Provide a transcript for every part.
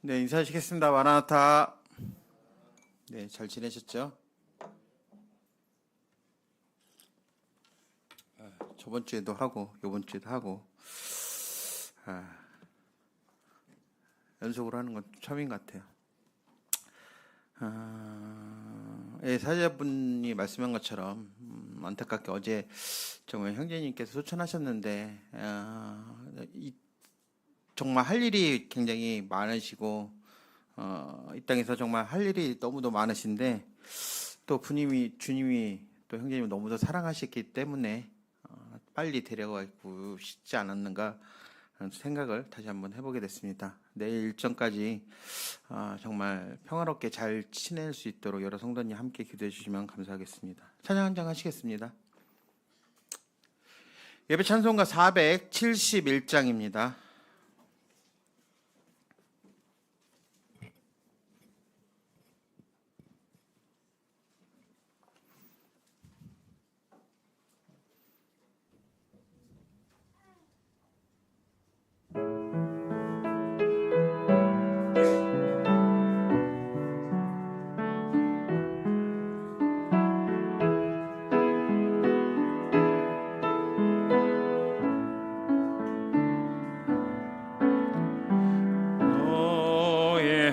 네, 인사하시겠습니다. 마라나타. 네, 잘 지내셨죠? 저번 주에도 하고, 요번 주에도 하고, 연속으로 하는 건 처음인 것 같아요. 예, 사자분이 말씀한 것처럼, 안타깝게 어제 정말 형제님께서 소천하셨는데, 정말 할 일이 굉장히 많으시고, 이 땅에서 정말 할 일이 너무도 많으신데, 또 주님이 또 형제님을 너무도 사랑하셨기 때문에 빨리 데려가고 싶지 않았는가 하는 생각을 다시 한번 해보게 됐습니다. 내일 일정까지 정말 평화롭게 잘 지낼 수 있도록 여러 성도님 함께 기도해 주시면 감사하겠습니다. 찬양 한 장 하시겠습니다. 예배 찬송가 471장입니다.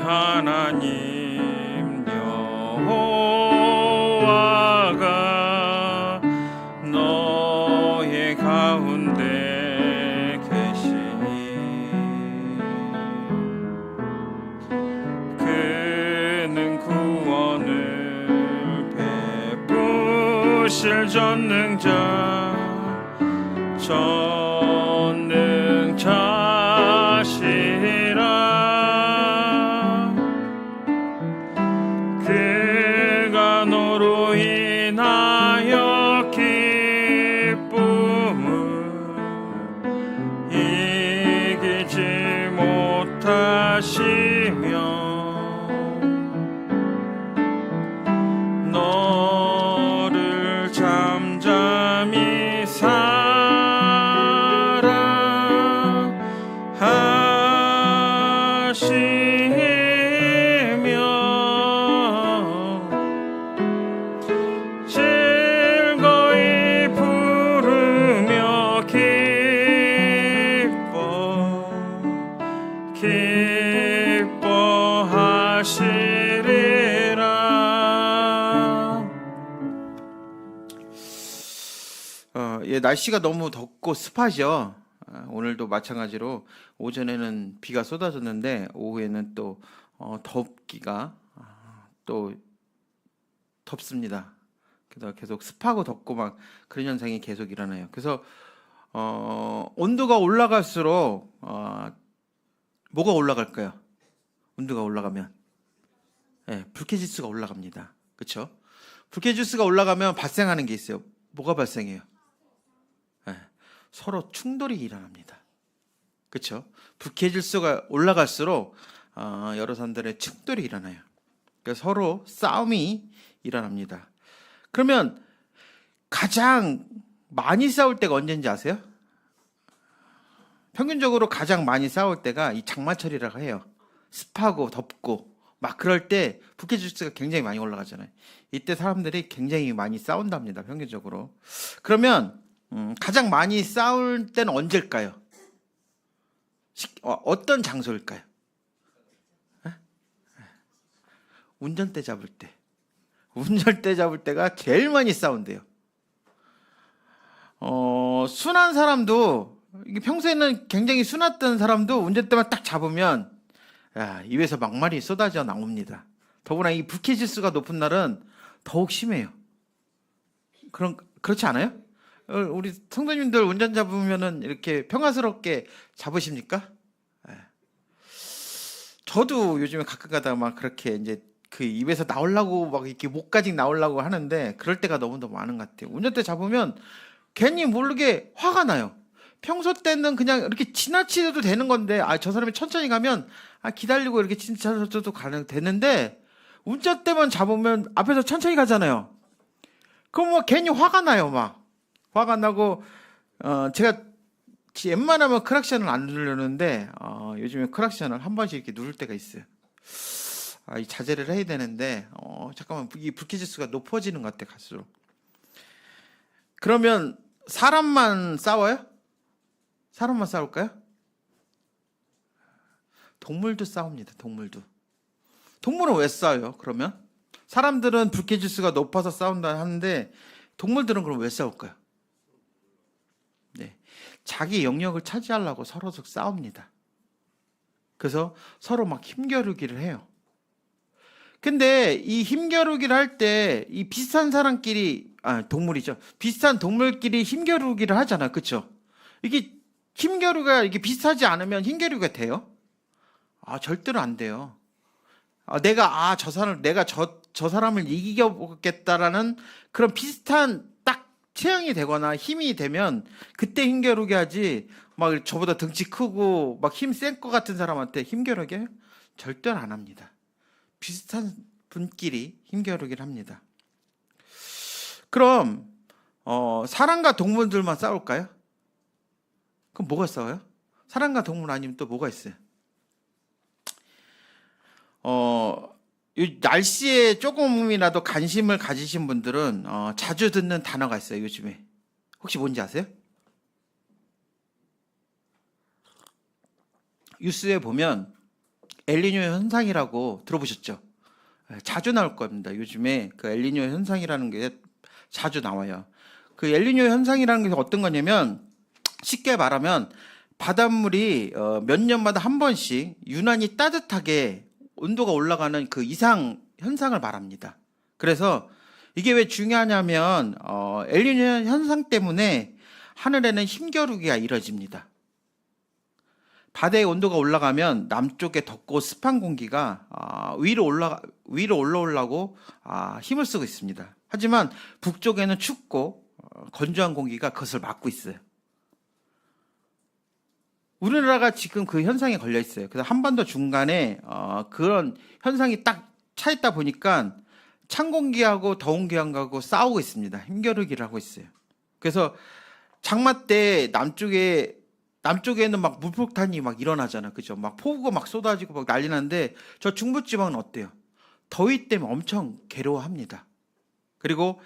하나님 여호와가 너의 가운데 계시니 그는 구원을 베푸실 전능자시라. 그가 너로 인하여 기쁨을 이기지 못하시며 너를 잠잠히 즐거이 부르며 기뻐하시리라. 예, 날씨가 너무 덥고 습하죠. 오늘도 마찬가지로 오전에는 비가 쏟아졌는데 오후에는 또 덥기가 또 덥습니다. 그래서 계속 습하고 덥고 막 그런 현상이 계속 일어나요. 그래서 온도가 올라갈수록 뭐가 올라갈까요? 온도가 올라가면 불쾌지수가 올라갑니다. 그렇죠? 불쾌지수가 올라가면 발생하는 게 있어요. 뭐가 발생해요? 서로 충돌이 일어납니다. 그렇죠? 불쾌지수가 올라갈수록 여러 사람들의 충돌이 일어나요. 그래서 서로 싸움이 일어납니다. 그러면 가장 많이 싸울 때가 언제인지 아세요? 평균적으로 가장 많이 싸울 때가 이 장마철이라고 해요. 습하고 덥고 막 그럴 때 불쾌지수가 굉장히 많이 올라가잖아요. 이때 사람들이 굉장히 많이 싸운답니다. 평균적으로. 그러면 가장 많이 싸울 때는 언제일까요? 어떤 장소일까요? 운전대 잡을 때. 운전대 잡을 때가 제일 많이 싸운대요. 순한 사람도, 이게 평소에는 굉장히 순했던 사람도 운전대만 딱 잡으면 입에서 막말이 쏟아져 나옵니다. 더구나 이 불쾌지수가 높은 날은 더욱 심해요. 그렇지 않아요? 우리 성도님들 운전 잡으면은 이렇게 평화스럽게 잡으십니까? 저도 요즘에 가끔 가다가 막 그렇게 이제 그 입에서 나오려고 막 이렇게 목까지 나오려고 하는데 그럴 때가 너무 많은 것 같아요. 운전대 잡으면 괜히 모르게 화가 나요. 평소 때는 그냥 이렇게 지나치도 되는 건데 저 사람이 천천히 가면 기다리고 이렇게 지나쳐도 되는데 운전대만 잡으면 앞에서 천천히 가잖아요. 그럼 뭐 괜히 화가 나요. 막 화가 나고 제가 웬만하면 크락션을 안 누르는데 요즘에 크락션을 한 번씩 이렇게 누를 때가 있어요. 이 자제를 해야 되는데 잠깐만 이 불쾌 지수가 높아지는 것 같아 갈수록. 그러면 사람만 싸워요? 사람만 싸울까요? 동물도 싸웁니다. 동물은 왜 싸워요? 그러면 사람들은 불쾌 지수가 높아서 싸운다 하는데 동물들은 그럼 왜 싸울까요? 네, 자기 영역을 차지하려고 서로 싸웁니다. 그래서 서로 막 힘겨루기를 해요. 근데 이 힘겨루기를 할 때 이 비슷한 사람끼리 동물이죠. 비슷한 동물끼리 힘겨루기를 하잖아요. 그렇죠? 이게 힘겨루기가 이게 비슷하지 않으면 힘겨루기가 돼요? 절대로 안 돼요. 내가 저 사람을 이기겠다라는 그런 비슷한 딱 체형이 되거나 힘이 되면 그때 힘겨루기 하지. 막 저보다 등치 크고 막 힘 센 것 같은 사람한테 힘겨루기 해요? 절대로 안 합니다. 비슷한 분끼리 힘겨루기를 합니다. 그럼 사람과 동물들만 싸울까요? 그럼 뭐가 싸워요? 사람과 동물 아니면 또 뭐가 있어요? 이 날씨에 조금이라도 관심을 가지신 분들은 자주 듣는 단어가 있어요. 요즘에 혹시 뭔지 아세요? 뉴스에 보면 엘니뇨 현상이라고 들어보셨죠? 자주 나올 겁니다. 요즘에 그 엘니뇨 현상이라는 게 자주 나와요. 그 엘니뇨 현상이라는 게 어떤 거냐면 쉽게 말하면 바닷물이 몇 년마다 한 번씩 유난히 따뜻하게 온도가 올라가는 그 이상 현상을 말합니다. 그래서 이게 왜 중요하냐면 엘니뇨 현상 때문에 하늘에는 힘겨루기가 이뤄집니다. 바다의 온도가 올라가면 남쪽에 덥고 습한 공기가 위로 올라오려고 힘을 쓰고 있습니다. 하지만 북쪽에는 춥고 건조한 공기가 그것을 막고 있어요. 우리나라가 지금 그 현상에 걸려 있어요. 그래서 한반도 중간에 그런 현상이 딱 차 있다 보니까 찬 공기하고 더운 공기하고 싸우고 있습니다. 힘겨루기를 하고 있어요. 그래서 장마 때 남쪽에는 막 물폭탄이 막 일어나잖아. 그죠? 막 폭우가 막 쏟아지고 막 난리 나는데 저 중부지방은 어때요? 더위 때문에 엄청 괴로워합니다. 그리고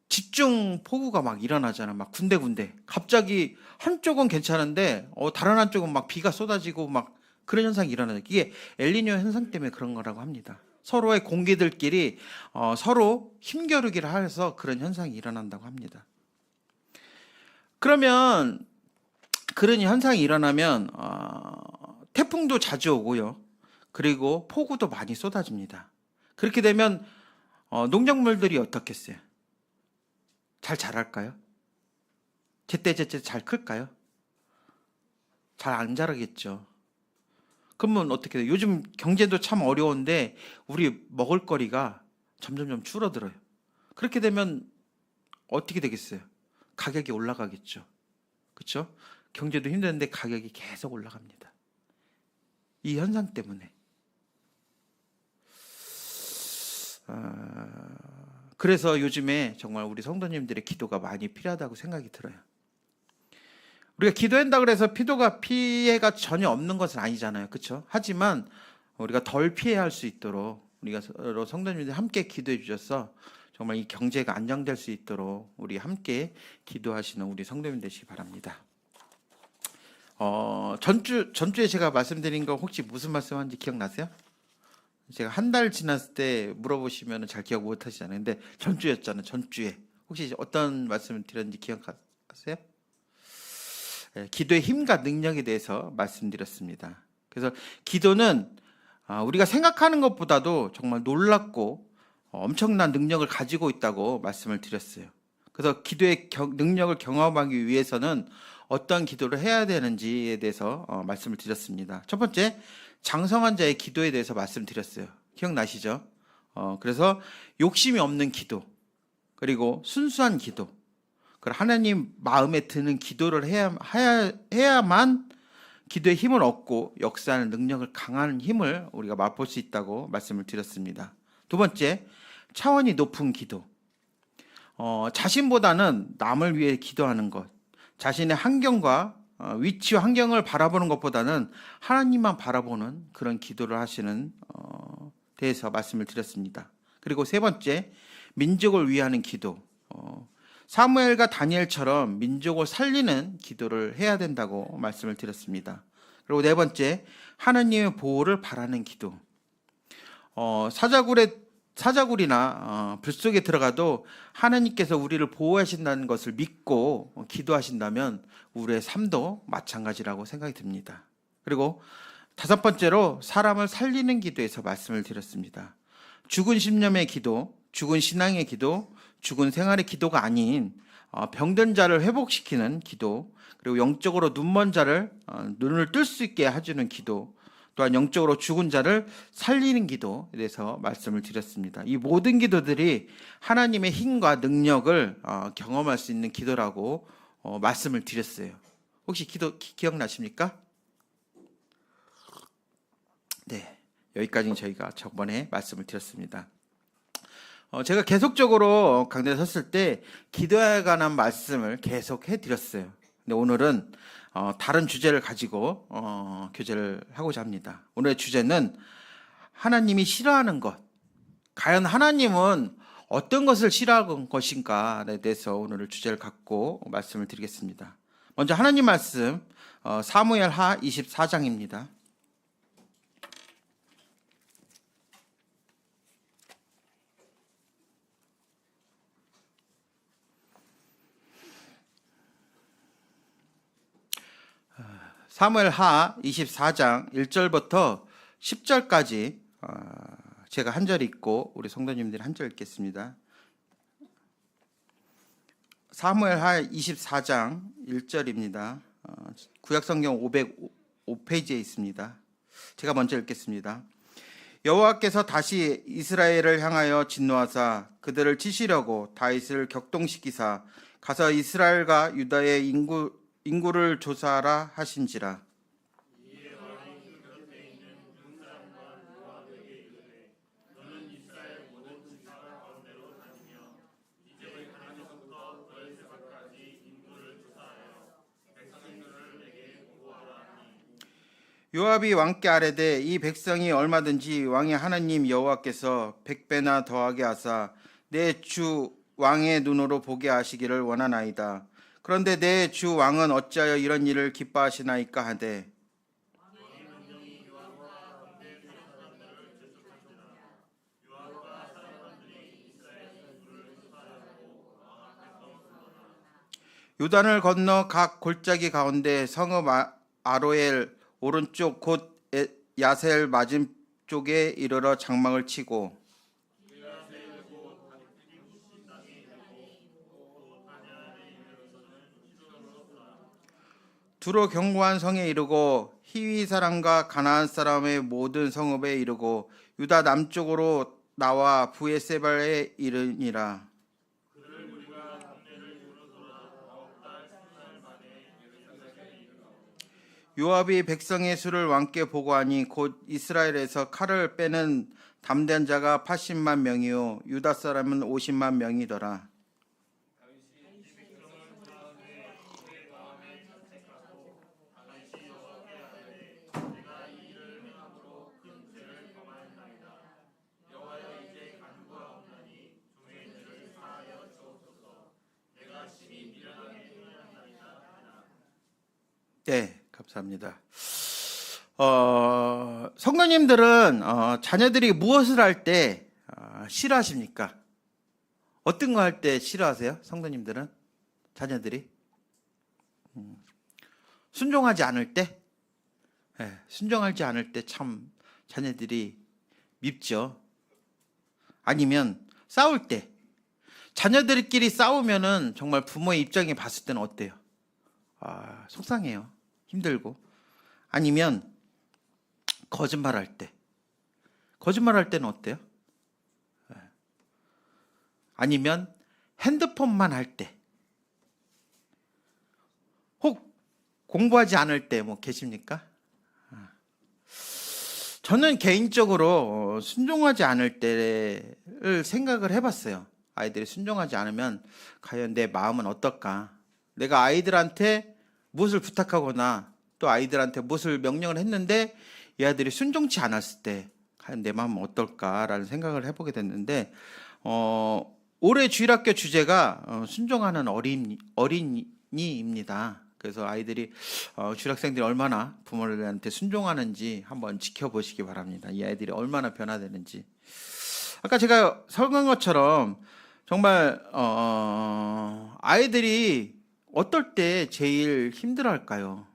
집중 폭우가 막 일어나잖아. 막 군데군데. 갑자기 한쪽은 괜찮은데 다른 한쪽은 막 비가 쏟아지고 막 그런 현상이 일어나요. 이게 엘니뇨 현상 때문에 그런 거라고 합니다. 서로의 공기들끼리 서로 힘겨루기를 해서 그런 현상이 일어난다고 합니다. 그러면 그런 현상이 일어나면 태풍도 자주 오고요. 그리고 폭우도 많이 쏟아집니다. 그렇게 되면 농작물들이 어떻겠어요? 잘 자랄까요? 제때제때 잘 클까요? 잘 안 자라겠죠. 그러면 어떻게 돼요? 요즘 경제도 참 어려운데 우리 먹을거리가 점점점 줄어들어요. 그렇게 되면 어떻게 되겠어요? 가격이 올라가겠죠. 그렇죠? 경제도 힘든데 가격이 계속 올라갑니다. 이 현상 때문에. 그래서 요즘에 정말 우리 성도님들의 기도가 많이 필요하다고 생각이 들어요. 우리가 기도한다 그래서 피해가 전혀 없는 것은 아니잖아요. 그렇죠? 하지만 우리가 덜 피해할 수 있도록 우리가 서로 성도님들 함께 기도해 주셔서 정말 이 경제가 안정될 수 있도록 우리 함께 기도하시는 우리 성도님 되시기 바랍니다. 전주에 제가 말씀드린 거 혹시 무슨 말씀하는지 기억나세요? 제가 한 달 지났을 때 물어보시면 잘 기억 못 하시잖아요. 근데 전주였잖아요. 전주에. 혹시 어떤 말씀을 드렸는지 기억하세요? 기도의 힘과 능력에 대해서 말씀드렸습니다. 그래서 기도는 우리가 생각하는 것보다도 정말 놀랍고 엄청난 능력을 가지고 있다고 말씀을 드렸어요. 그래서 기도의 능력을 경험하기 위해서는 어떤 기도를 해야 되는지에 대해서 말씀을 드렸습니다. 첫 번째, 장성한 자의 기도에 대해서 말씀드렸어요. 기억나시죠? 그래서 욕심이 없는 기도, 그리고 순수한 기도, 하나님 마음에 드는 기도를 해야만 기도의 힘을 얻고 역사하는 능력을 강한 힘을 우리가 맛볼 수 있다고 말씀을 드렸습니다. 두 번째, 차원이 높은 기도. 자신보다는 남을 위해 기도하는 것, 자신의 환경과 위치 환경을 바라보는 것보다는 하나님만 바라보는 그런 기도를 하시는 대해서 말씀을 드렸습니다. 그리고 세 번째, 민족을 위하는 기도. 사무엘과 다니엘처럼 민족을 살리는 기도를 해야 된다고 말씀을 드렸습니다. 그리고 네 번째, 하나님의 보호를 바라는 기도. 사자굴이나 불 속에 들어가도 하나님께서 우리를 보호하신다는 것을 믿고 기도하신다면 우리의 삶도 마찬가지라고 생각이 듭니다. 그리고 다섯 번째로 사람을 살리는 기도에서 말씀을 드렸습니다. 죽은 신념의 기도, 죽은 신앙의 기도, 죽은 생활의 기도가 아닌 병든 자를 회복시키는 기도, 그리고 영적으로 눈먼 자를 눈을 뜰 수 있게 해주는 기도, 또한 영적으로 죽은 자를 살리는 기도에 대해서 말씀을 드렸습니다. 이 모든 기도들이 하나님의 힘과 능력을 경험할 수 있는 기도라고 말씀을 드렸어요. 혹시 기도 기억나십니까? 네, 여기까지 저희가 저번에 말씀을 드렸습니다. 제가 계속적으로 강단에 섰을 때 기도에 관한 말씀을 계속 해드렸어요. 근데 오늘은 다른 주제를 가지고 교제를 하고자 합니다. 오늘의 주제는 하나님이 싫어하는 것. 과연 하나님은 어떤 것을 싫어하는 것인가에 대해서 오늘 주제를 갖고 말씀을 드리겠습니다. 먼저 하나님 말씀 사무엘하 24장입니다. 사무엘하 24장 1절부터 10절까지 제가 한 절 읽고 우리 성도님들이 한 절 읽겠습니다. 사무엘하 24장 1절입니다. 구약성경 505페이지에 있습니다. 제가 먼저 읽겠습니다. 여호와께서 다시 이스라엘을 향하여 진노하사 그들을 치시려고 다윗을 격동시키사 가서 이스라엘과 유다의 인구를 조사하라 하신지라. 요압이 왕께 아뢰되 이 백성이 얼마든지 왕의 하나님 여호와께서 100배나 더하게 하사 내 주 왕의 눈으로 보게 하시기를 원하나이다. 그런데 내 주 왕은 어찌하여 이런 일을 기뻐하시나이까 하되 요단을 건너 각 골짜기 가운데 성읍 아로엘 오른쪽 곧 야셀 맞은쪽에 이르러 장막을 치고 두로 견고한 성에 이르고 히위 사람과 가나안 사람의 모든 성읍에 이르고 유다 남쪽으로 나와 부에세발에 이르니라. 요압이 백성의 수를 왕께 보고하니 곧 이스라엘에서 칼을 빼는 담대한 자가 80만 명이요 유다 사람은 50만 명이더라. 네, 감사합니다. 성도님들은 자녀들이 무엇을 할 때 싫어하십니까? 어떤 거 할 때 싫어하세요? 성도님들은 자녀들이 순종하지 않을 때, 네, 순종하지 않을 때 참 자녀들이 밉죠. 아니면 싸울 때, 자녀들끼리 싸우면은 정말 부모의 입장에 봤을 때는 어때요? 속상해요. 힘들고. 아니면 거짓말할 때. 거짓말할 때는 어때요? 아니면 핸드폰만 할 때. 혹 공부하지 않을 때 뭐 계십니까? 저는 개인적으로 순종하지 않을 때를 생각을 해봤어요. 아이들이 순종하지 않으면 과연 내 마음은 어떨까? 내가 아이들한테 무엇을 부탁하거나 또 아이들한테 무엇을 명령을 했는데 이 아이들이 순종치 않았을 때 과연 내 마음은 어떨까라는 생각을 해보게 됐는데 올해 주일학교 주제가 순종하는 어린이입니다. 그래서 아이들이 주일학생들이 얼마나 부모들한테 순종하는지 한번 지켜보시기 바랍니다. 이 아이들이 얼마나 변화되는지. 아까 제가 설명한 것처럼 정말 아이들이 어떨 때 제일 힘들어할까요?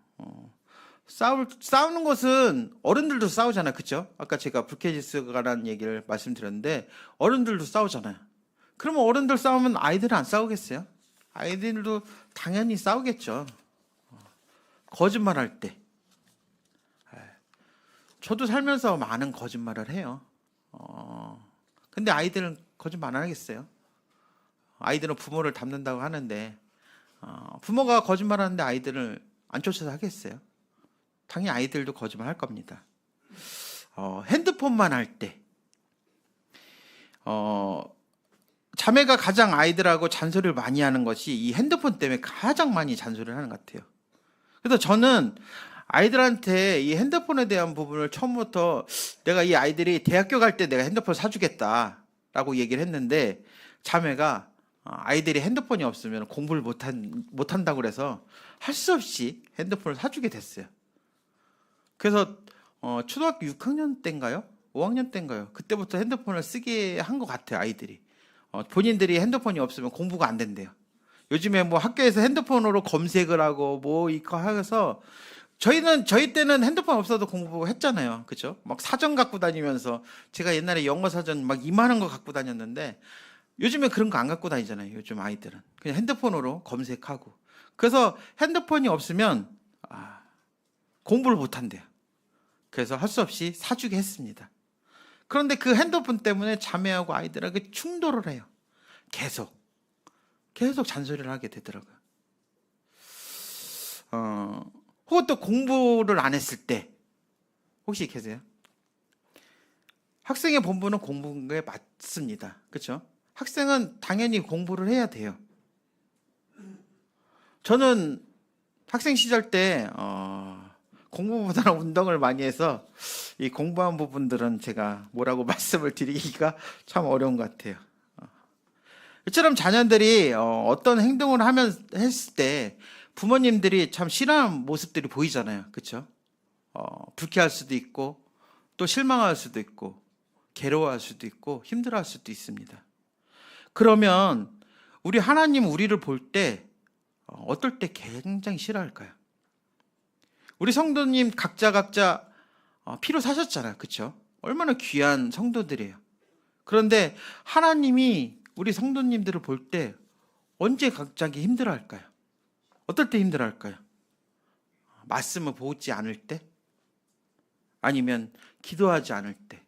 싸우는 것은 어른들도 싸우잖아요, 그렇죠? 아까 제가 불쾌지수가라는 얘기를 말씀드렸는데 어른들도 싸우잖아요. 그러면 어른들 싸우면 아이들은 안 싸우겠어요? 아이들도 당연히 싸우겠죠. 거짓말할 때. 저도 살면서 많은 거짓말을 해요. 근데 아이들은 거짓말 안 하겠어요? 아이들은 부모를 닮는다고 하는데 부모가 거짓말하는데 아이들을 안 쫓아서 하겠어요? 당연히 아이들도 거짓말 할 겁니다. 핸드폰만 할 때 자매가 가장 아이들하고 잔소리를 많이 하는 것이 이 핸드폰 때문에 가장 많이 잔소리를 하는 것 같아요. 그래서 저는 아이들한테 이 핸드폰에 대한 부분을 처음부터 내가 이 아이들이 대학교 갈 때 내가 핸드폰 사주겠다라고 얘기를 했는데 자매가 아이들이 핸드폰이 없으면 공부를 못한다고 그래서 할 수 없이 핸드폰을 사주게 됐어요. 그래서 초등학교 6학년 때인가요? 5학년 때인가요? 그때부터 핸드폰을 쓰게 한 것 같아요, 아이들이. 본인들이 핸드폰이 없으면 공부가 안 된대요. 요즘에 뭐 학교에서 핸드폰으로 검색을 하고 뭐 이거 해서 저희 때는 핸드폰 없어도 공부했잖아요. 그죠? 막 사전 갖고 다니면서 제가 옛날에 영어 사전 막 이만한 거 갖고 다녔는데 요즘에 그런 거 안 갖고 다니잖아요. 요즘 아이들은. 그냥 핸드폰으로 검색하고. 그래서 핸드폰이 없으면 공부를 못 한대요. 그래서 할 수 없이 사주게 했습니다. 그런데 그 핸드폰 때문에 자매하고 아이들하고 충돌을 해요. 계속 잔소리를 하게 되더라고요. 혹은 또 공부를 안 했을 때 혹시 계세요? 학생의 본분은 공부에 맞습니다. 그렇죠? 학생은 당연히 공부를 해야 돼요. 저는 학생 시절 때 공부보다는 운동을 많이 해서 이 공부한 부분들은 제가 뭐라고 말씀을 드리기가 참 어려운 것 같아요. 이처럼 자녀들이 어떤 행동을 했을 때 부모님들이 참 싫어하는 모습들이 보이잖아요. 그렇죠? 불쾌할 수도 있고 또 실망할 수도 있고 괴로워할 수도 있고 힘들어할 수도 있습니다. 그러면 우리 하나님 우리를 볼 때 어떨 때 굉장히 싫어할까요? 우리 성도님 각자 피로 사셨잖아요. 그렇죠? 얼마나 귀한 성도들이에요. 그런데 하나님이 우리 성도님들을 볼 때 언제 갑자기 힘들어할까요? 어떨 때 힘들어할까요? 말씀을 보지 않을 때? 아니면 기도하지 않을 때?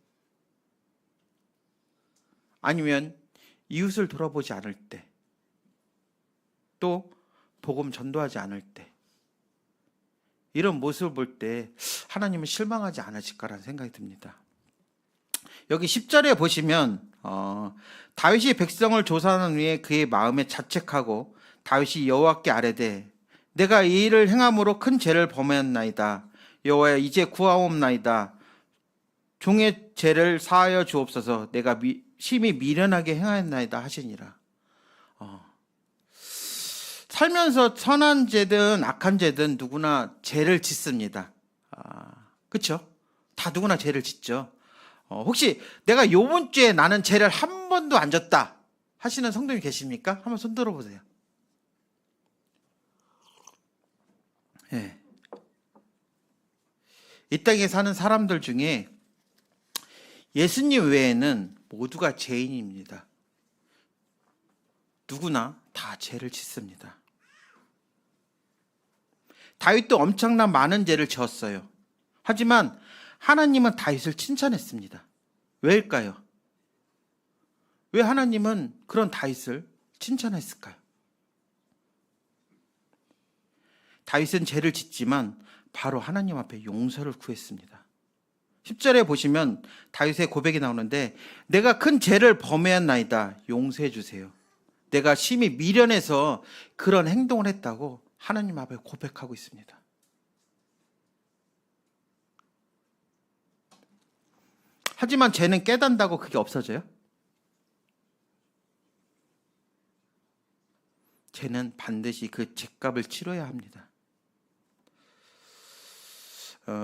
아니면 이웃을 돌아보지 않을 때? 또 복음 전도하지 않을 때? 이런 모습을 볼 때 하나님은 실망하지 않으실까라는 생각이 듭니다. 여기 10절에 보시면 다윗이 백성을 조사하는 후에 그의 마음에 자책하고 다윗이 여호와께 아뢰되 내가 이 일을 행함으로 큰 죄를 범하였나이다. 여호와여 이제 구하옵나이다. 종의 죄를 사하여 주옵소서. 내가 심히 미련하게 행하였나이다 하시니라. 살면서 선한 죄든 악한 죄든 누구나 죄를 짓습니다. 그렇죠? 다 누구나 죄를 짓죠. 혹시 내가 요번 주에 나는 죄를 한 번도 안 졌다 하시는 성도님 계십니까? 한번 손 들어보세요. 네. 이 땅에 사는 사람들 중에 예수님 외에는 모두가 죄인입니다. 누구나 다 죄를 짓습니다. 다윗도 엄청난 많은 죄를 지었어요. 하지만 하나님은 다윗을 칭찬했습니다. 왜일까요? 왜 하나님은 그런 다윗을 칭찬했을까요? 다윗은 죄를 짓지만 바로 하나님 앞에 용서를 구했습니다. 10절에 보시면 다윗의 고백이 나오는데 내가 큰 죄를 범하였나이다. 용서해 주세요. 내가 심히 미련해서 그런 행동을 했다고 하나님 앞에 고백하고 있습니다. 하지만 죄는 깨단다고 그게 없어져요? 죄는 반드시 그 죄값을 치러야 합니다.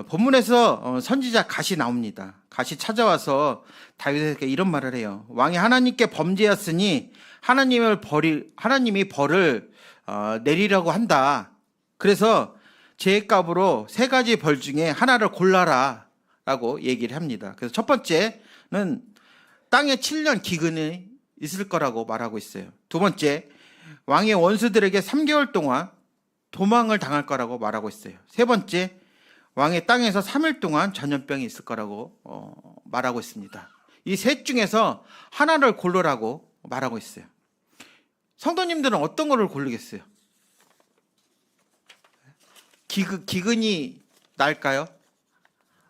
본문에서 선지자 갓이 나옵니다. 갓이 찾아와서 다윗에게 이런 말을 해요. 왕이 하나님께 범죄했으니 하나님이 벌을 내리려고 한다. 그래서 죄값으로 3가지 벌 중에 하나를 골라라 라고 얘기를 합니다. 그래서 첫 번째는 땅에 7년 기근이 있을 거라고 말하고 있어요. 두 번째, 왕의 원수들에게 3개월 동안 도망을 당할 거라고 말하고 있어요. 세 번째, 왕의 땅에서 3일 동안 전염병이 있을 거라고 말하고 있습니다. 이 셋 중에서 하나를 고르라고 말하고 있어요. 성도님들은 어떤 거를 고르겠어요? 기근이 날까요?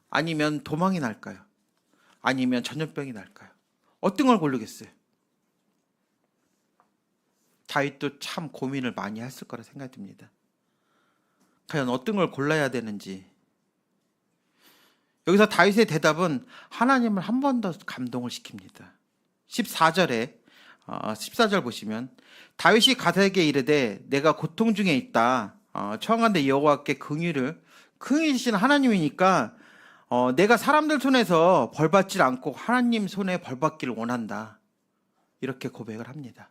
아니면 도망이 날까요? 아니면 전염병이 날까요? 어떤 걸 고르겠어요? 다윗도 참 고민을 많이 했을 거라 생각이 듭니다. 과연 어떤 걸 골라야 되는지. 여기서 다윗의 대답은 하나님을 한 번 더 감동을 시킵니다. 14절 보시면 다윗이 갓에게 이르되 내가 고통 중에 있다. 청하건대 여호와께 긍휼이신 하나님이니까 내가 사람들 손에서 벌받지 않고 하나님 손에 벌받기를 원한다. 이렇게 고백을 합니다.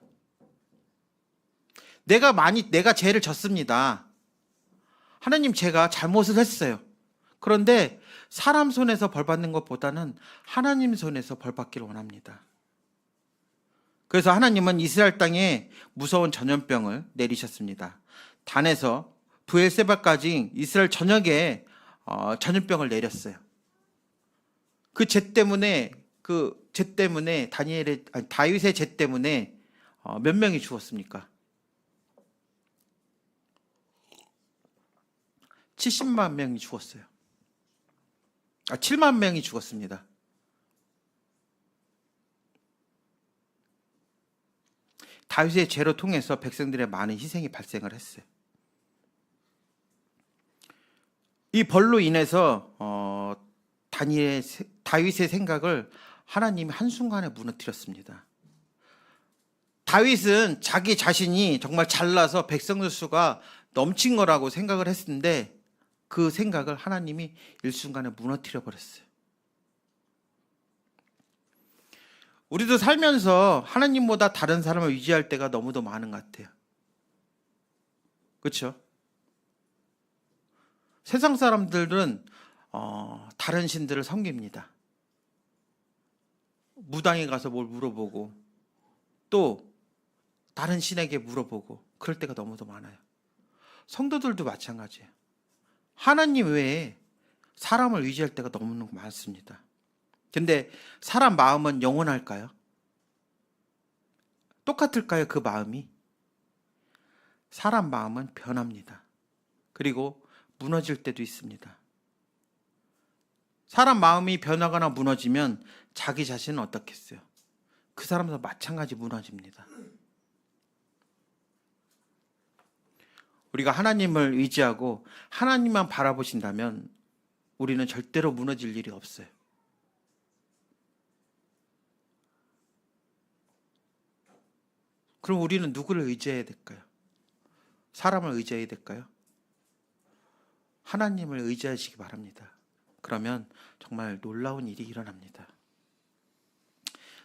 내가 죄를 졌습니다. 하나님, 제가 잘못을 했어요. 그런데 사람 손에서 벌받는 것보다는 하나님 손에서 벌받기를 원합니다. 그래서 하나님은 이스라엘 땅에 무서운 전염병을 내리셨습니다. 단에서 브엘세바까지 이스라엘 전역에 전염병을 내렸어요. 그 죄 때문에 다윗의 죄 때문에 몇 명이 죽었습니까? 70만 명이 죽었어요. 7만 명이 죽었습니다. 다윗의 죄로 통해서 백성들의 많은 희생이 발생을 했어요. 이 벌로 인해서 다윗의 생각을 하나님이 한순간에 무너뜨렸습니다. 다윗은 자기 자신이 정말 잘나서 백성들 수가 넘친 거라고 생각을 했는데 그 생각을 하나님이 일순간에 무너뜨려 버렸어요. 우리도 살면서 하나님보다 다른 사람을 의지할 때가 너무도 많은 것 같아요. 그렇죠? 세상 사람들은 다른 신들을 섬깁니다. 무당에 가서 뭘 물어보고 또 다른 신에게 물어보고 그럴 때가 너무도 많아요. 성도들도 마찬가지예요. 하나님 외에 사람을 의지할 때가 너무 많습니다. 근데 사람 마음은 영원할까요? 똑같을까요? 그 마음이? 사람 마음은 변합니다. 그리고 무너질 때도 있습니다. 사람 마음이 변하거나 무너지면 자기 자신은 어떻겠어요? 그 사람도 마찬가지 무너집니다. 우리가 하나님을 의지하고 하나님만 바라보신다면 우리는 절대로 무너질 일이 없어요. 그럼 우리는 누구를 의지해야 될까요? 사람을 의지해야 될까요? 하나님을 의지하시기 바랍니다. 그러면 정말 놀라운 일이 일어납니다.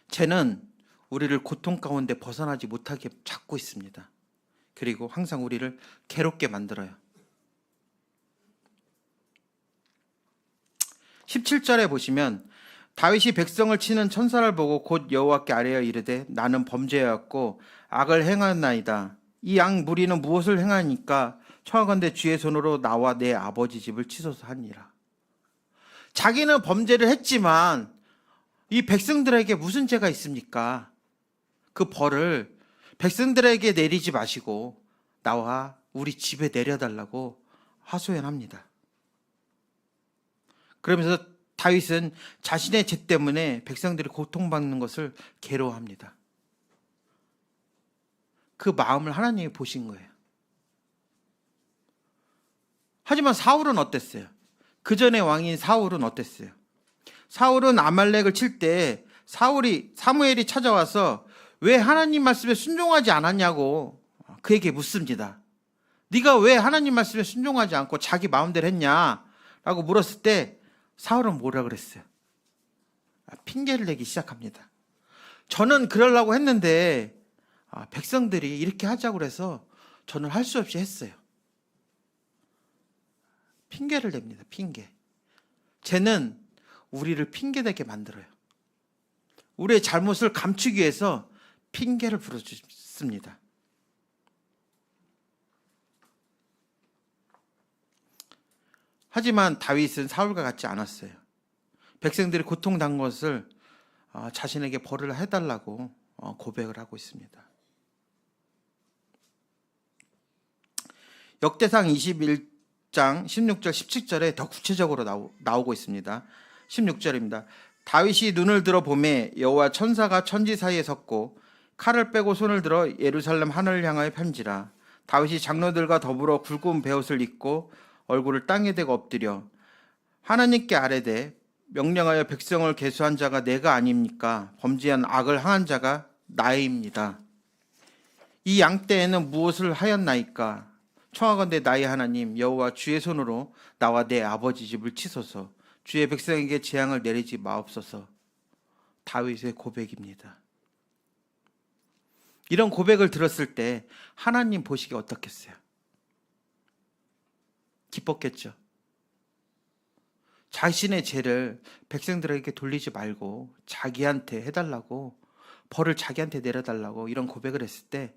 죄는 우리를 고통 가운데 벗어나지 못하게 잡고 있습니다. 그리고 항상 우리를 괴롭게 만들어요. 17절에 보시면 다윗이 백성을 치는 천사를 보고 곧 여호와께 아뢰어 이르되 나는 범죄하였고 악을 행하나이다. 이 악 무리는 무엇을 행하니까 청하건대 주의 손으로 나와 내 아버지 집을 치소서 하니라. 자기는 범죄를 했지만 이 백성들에게 무슨 죄가 있습니까? 그 벌을 백성들에게 내리지 마시고 나와 우리 집에 내려달라고 하소연합니다. 그러면서 다윗은 자신의 죄 때문에 백성들이 고통받는 것을 괴로워합니다. 그 마음을 하나님이 보신 거예요. 하지만 사울은 어땠어요? 그 전에 왕인 사울은 어땠어요? 사울은 아말렉을 칠 때 사무엘이 찾아와서 왜 하나님 말씀에 순종하지 않았냐고 그에게 묻습니다. 네가 왜 하나님 말씀에 순종하지 않고 자기 마음대로 했냐라고 물었을 때 사울은 뭐라 그랬어요? 핑계를 대기 시작합니다. 저는 그러려고 했는데 백성들이 이렇게 하자고 그래서 저는 할 수 없이 했어요. 핑계를 댑니다. 핑계. 쟤는 우리를 핑계대게 만들어요. 우리의 잘못을 감추기 위해서 핑계를 불어줍니다. 하지만 다윗은 사울과 같지 않았어요. 백성들이 고통당한 것을 자신에게 벌을 해달라고 고백을 하고 있습니다. 역대상 21장 16절 17절에 더 구체적으로 나오고 있습니다. 16절입니다. 다윗이 눈을 들어 보매 여호와 천사가 천지 사이에 섰고 칼을 빼고 손을 들어 예루살렘 하늘을 향하여 편지라. 다윗이 장로들과 더불어 굵은 베옷을 입고 얼굴을 땅에 대고 엎드려 하나님께 아뢰되 명령하여 백성을 계수한 자가 내가 아닙니까? 범죄한 악을 행한 자가 나입니다. 이 양떼에는 무엇을 하였나이까? 청하건대 나의 하나님 여호와 주의 손으로 나와 내 아버지 집을 치소서. 주의 백성에게 재앙을 내리지 마옵소서. 다윗의 고백입니다. 이런 고백을 들었을 때 하나님 보시기 어떻겠어요? 기뻤겠죠. 자신의 죄를 백성들에게 돌리지 말고 자기한테 해달라고, 벌을 자기한테 내려달라고 이런 고백을 했을 때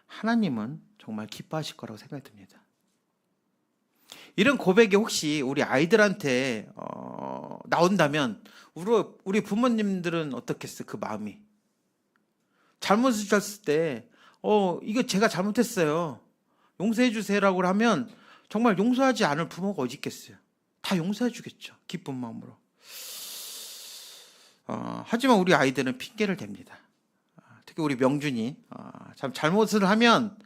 하나님은 정말 기뻐하실 거라고 생각이 듭니다. 이런 고백이 혹시 우리 아이들한테 나온다면 우리 부모님들은 어떻겠어요? 그 마음이. 잘못을 졌을 때 이거 제가 잘못했어요, 용서해 주세요라고 하면 정말 용서하지 않을 부모가 어디 있겠어요? 다 용서해 주겠죠, 기쁜 마음으로. 하지만 우리 아이들은 핑계를 댑니다. 특히 우리 명준이 참 잘못을 하면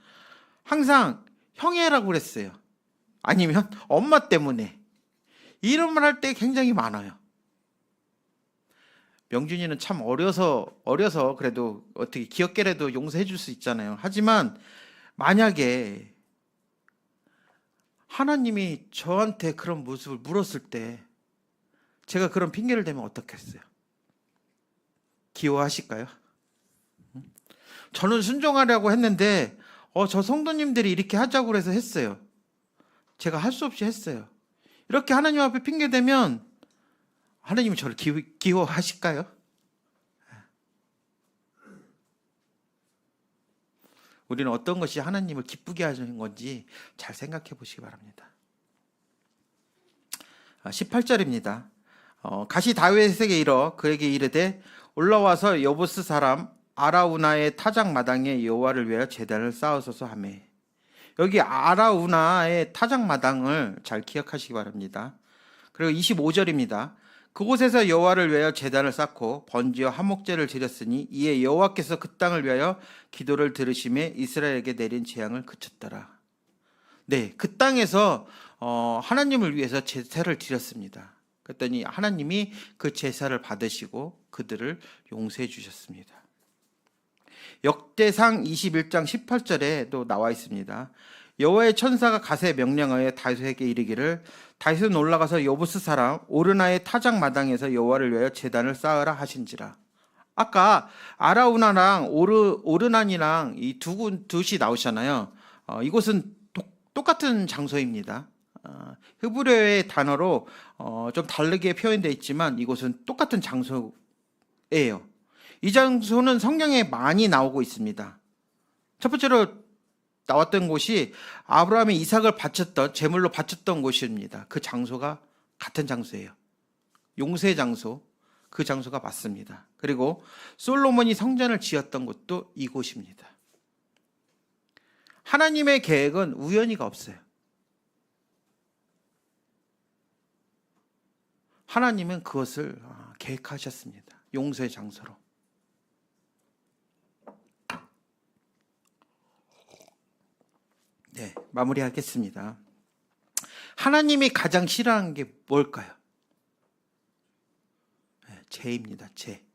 항상 형애라고 그랬어요. 아니면 엄마 때문에, 이런 말 할 때 굉장히 많아요. 명준이는 참 어려서 그래도 어떻게 귀엽게라도 용서해 줄 수 있잖아요. 하지만 만약에 하나님이 저한테 그런 모습을 물었을 때 제가 그런 핑계를 대면 어떻겠어요? 기워하실까요? 저는 순종하려고 했는데 저 성도님들이 이렇게 하자고 해서 했어요. 제가 할 수 없이 했어요. 이렇게 하나님 앞에 핑계 대면 하나님이 저를 기워하실까요? 우리는 어떤 것이 하나님을 기쁘게 하는 건지 잘 생각해 보시기 바랍니다. 18절입니다. 가시 다윗에게 이르러 그에게 이르되 올라와서 여부스 사람 아라우나의 타작 마당에 여호와를 위하여 제단을 쌓으소서 하매. 여기 아라우나의 타작 마당을 잘 기억하시기 바랍니다. 그리고 25절입니다. 그곳에서 여호와를 위하여 제단을 쌓고 번지와 한목제를 드렸으니 이에 여호와께서 그 땅을 위하여 기도를 들으심에 이스라엘에게 내린 재앙을 그쳤더라. 네, 그 땅에서 하나님을 위해서 제사를 드렸습니다. 그랬더니 하나님이 그 제사를 받으시고 그들을 용서해 주셨습니다. 역대상 21장 18절에도 나와 있습니다. 여호와의 천사가 가세 명령하여 다윗에게 이르기를 다윗은 올라가서 여부스 사람 오르나의 타작 마당에서 여호와를 위하여 제단을 쌓으라 하신지라. 아까 아라우나랑 오르난이랑 이 두 곳이 나오잖아요. 이곳은 똑같은 장소입니다. 히브리어의 단어로 좀 다르게 표현되어 있지만 이곳은 똑같은 장소예요. 이 장소는 성경에 많이 나오고 있습니다. 첫 번째로 나왔던 곳이 아브라함이 이삭을 바쳤던, 제물로 바쳤던 곳입니다. 그 장소가 같은 장소예요. 용서의 장소, 그 장소가 맞습니다. 그리고 솔로몬이 성전을 지었던 곳도 이곳입니다. 하나님의 계획은 우연히가 없어요. 하나님은 그것을 계획하셨습니다. 용서의 장소로. 네, 마무리하겠습니다. 하나님이 가장 싫어하는 게 뭘까요? 네, 죄입니다. 죄.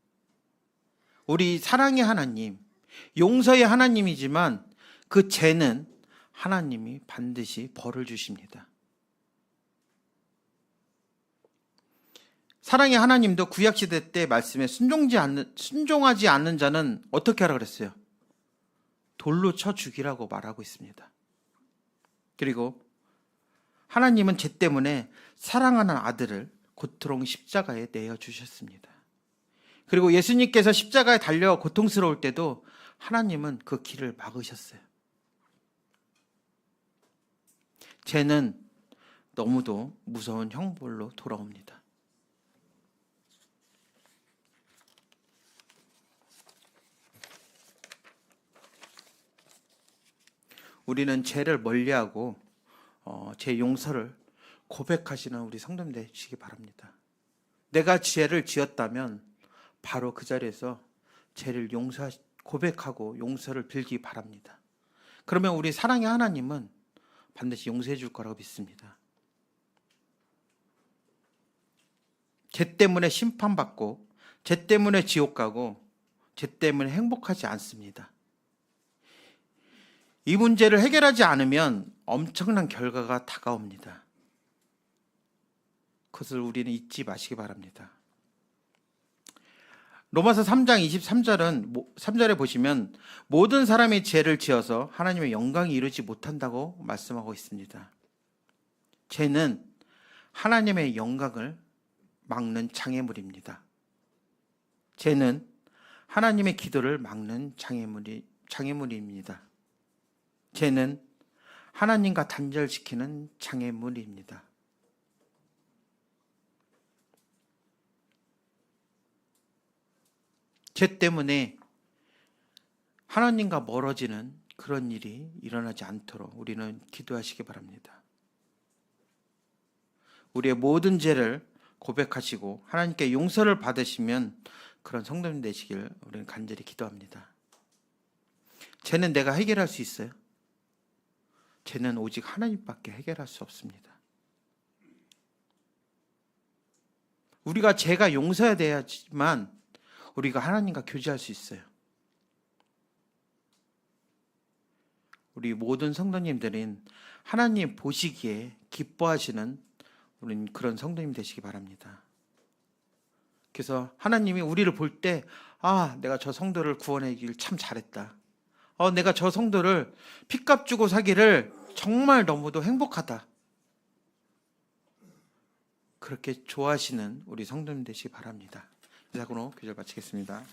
우리 사랑의 하나님, 용서의 하나님이지만 그 죄는 하나님이 반드시 벌을 주십니다. 사랑의 하나님도 구약시대 때 말씀에 순종하지 않는 자는 어떻게 하라 그랬어요? 돌로 쳐 죽이라고 말하고 있습니다. 그리고 하나님은 죄 때문에 사랑하는 아들을 고통 십자가에 내어주셨습니다. 그리고 예수님께서 십자가에 달려 고통스러울 때도 하나님은 그 길을 막으셨어요. 죄는 너무도 무서운 형벌로 돌아옵니다. 우리는 죄를 멀리하고 죄 용서를 고백하시는 우리 성도님 되시기 바랍니다. 내가 죄를 지었다면 바로 그 자리에서 죄를 고백하고 용서를 빌기 바랍니다. 그러면 우리 사랑의 하나님은 반드시 용서해 줄 거라고 믿습니다. 죄 때문에 심판받고 죄 때문에 지옥 가고 죄 때문에 행복하지 않습니다. 이 문제를 해결하지 않으면 엄청난 결과가 다가옵니다. 그것을 우리는 잊지 마시기 바랍니다. 로마서 3장 3절에 보시면 모든 사람이 죄를 지어서 하나님의 영광이 이루지 못한다고 말씀하고 있습니다. 죄는 하나님의 영광을 막는 장애물입니다. 죄는 하나님의 기도를 막는 장애물입니다. 죄는 하나님과 단절시키는 장애물입니다. 죄 때문에 하나님과 멀어지는 그런 일이 일어나지 않도록 우리는 기도하시기 바랍니다. 우리의 모든 죄를 고백하시고 하나님께 용서를 받으시면 그런 성도님 되시길 우리는 간절히 기도합니다. 죄는 내가 해결할 수 있어요? 죄는 오직 하나님밖에 해결할 수 없습니다. 우리가 죄가 용서돼야지만 우리가 하나님과 교제할 수 있어요. 우리 모든 성도님들은 하나님 보시기에 기뻐하시는 우린 그런 성도님 되시기 바랍니다. 그래서 하나님이 우리를 볼 때 내가 저 성도를 구원하길 참 잘했다. 내가 저 성도를 핏값 주고 사기를 정말 너무도 행복하다. 그렇게 좋아하시는 우리 성도님 되시기 바랍니다. 이상으로 교절 마치겠습니다.